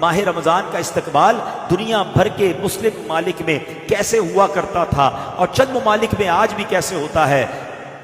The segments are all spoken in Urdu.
ماہ رمضان کا استقبال دنیا بھر کے مسلم ممالک میں کیسے ہوا کرتا تھا اور چند ممالک میں آج بھی کیسے ہوتا ہے۔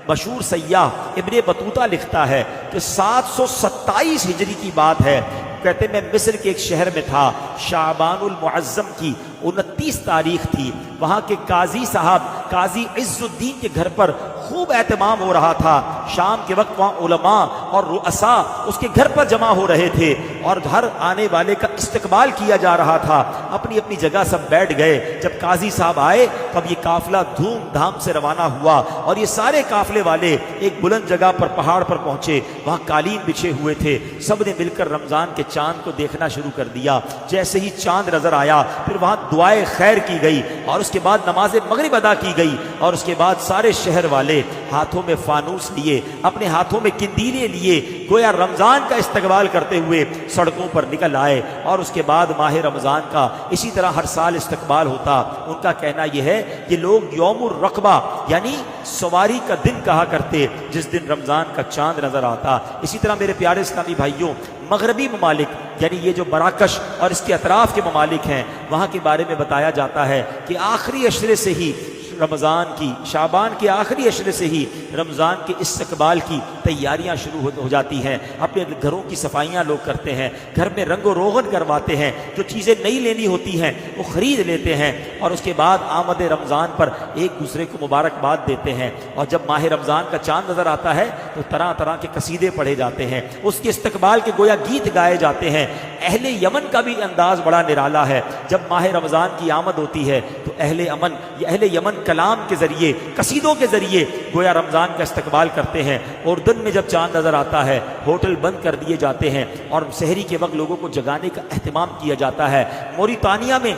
مشہور سیاح ابن بطوطہ لکھتا ہے کہ 727 ہجری کی بات ہے، کہتے میں مصر کے ایک شہر میں تھا، شعبان المعظم کی 29 تاریخ تھی، وہاں کے قاضی صاحب قاضی عز الدین کے گھر پر خوب اہتمام ہو رہا تھا۔ شام کے وقت وہاں علماء اور رؤساء اس کے گھر پر جمع ہو رہے تھے اور ہر آنے والے کا استقبال کیا جا رہا تھا۔ اپنی اپنی جگہ سب بیٹھ گئے۔ جب قاضی صاحب آئے تو اب یہ قافلہ دھوم دھام سے روانہ ہوا اور یہ سارے قافلے والے ایک بلند جگہ پر پہاڑ پر پہنچے، وہاں قالین بچھے ہوئے تھے۔ سب نے مل کر رمضان کے چاند کو دیکھنا شروع کر دیا۔ جیسے ہی چاند نظر آیا پھر وہاں دعائے خیر کی گئی اور اس کے بعد نماز مغرب ادا کی گئی اور اس کے بعد سارے شہر والے ہاتھوں میں فانوس لیے، اپنے ہاتھوں میں قندیلیں لیے، گویا رمضان کا استقبال کرتے ہوئے سڑکوں پر نکل آئے۔ اور اس کے بعد ماہ رمضان کا اسی طرح ہر سال استقبال ہوتا۔ ان کا کہنا یہ ہے کہ لوگ یوم الرقبہ یعنی سواری کا دن کہا کرتے جس دن رمضان کا چاند نظر آتا۔ اسی طرح میرے پیارے اسلامی بھائیوں، مغربی ممالک یعنی یہ جو مراکش اور اس کے اطراف کے ممالک ہیں، وہاں کے بارے میں بتایا جاتا ہے کہ آخری عشرے سے ہی رمضان کی، شعبان کے آخری عشرے سے ہی رمضان کے استقبال کی تیاریاں شروع ہو جاتی ہیں۔ اپنے گھروں کی صفائیاں لوگ کرتے ہیں، گھر میں رنگ و روغن کرواتے ہیں، جو چیزیں نئی لینی ہوتی ہیں وہ خرید لیتے ہیں اور اس کے بعد آمد رمضان پر ایک دوسرے کو مبارکباد دیتے ہیں۔ اور جب ماہ رمضان کا چاند نظر آتا ہے تو طرح طرح کے قصیدے پڑھے جاتے ہیں، اس کے استقبال کے گویا گیت گائے جاتے ہیں۔ اہل یمن کا بھی انداز بڑا نرالا ہے۔ جب ماہ رمضان کی آمد ہوتی ہے تو اہل یمن کلام کے ذریعے، قصیدوں کے ذریعے گویا رمضان کا استقبال کرتے ہیں۔ اردن میں جب چاند نظر آتا ہے ہوٹل بند کر دیے جاتے ہیں اور سحری کے وقت لوگوں کو جگانے کا اہتمام کیا جاتا ہے۔ موریتانیہ میں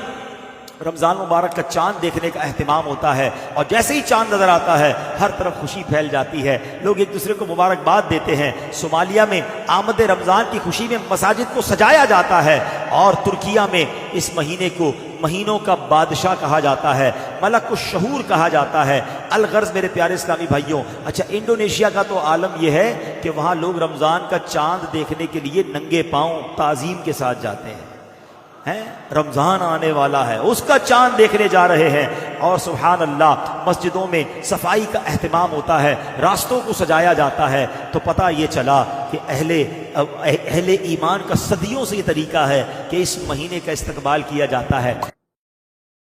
رمضان مبارک کا چاند دیکھنے کا اہتمام ہوتا ہے اور جیسے ہی چاند نظر آتا ہے ہر طرف خوشی پھیل جاتی ہے، لوگ ایک دوسرے کو مبارکباد دیتے ہیں۔ صومالیہ میں آمد رمضان کی خوشی میں مساجد کو سجایا جاتا ہے اور ترکیہ میں اس مہینے کو مہینوں کا بادشاہ کہا جاتا ہے، ملک الشہور کہا جاتا ہے۔ الغرض میرے پیارے اسلامی بھائیوں، اچھا انڈونیشیا کا تو عالم یہ ہے کہ وہاں لوگ رمضان کا چاند دیکھنے کے لیے ننگے پاؤں تعظیم کے ساتھ جاتے ہیں۔ رمضان آنے والا ہے، اس کا چاند دیکھنے جا رہے ہیں اور سبحان اللہ مسجدوں میں صفائی کا اہتمام ہوتا ہے، راستوں کو سجایا جاتا ہے۔ تو پتہ یہ چلا کہ اہل ایمان کا صدیوں سے یہ طریقہ ہے کہ اس مہینے کا استقبال کیا جاتا ہے۔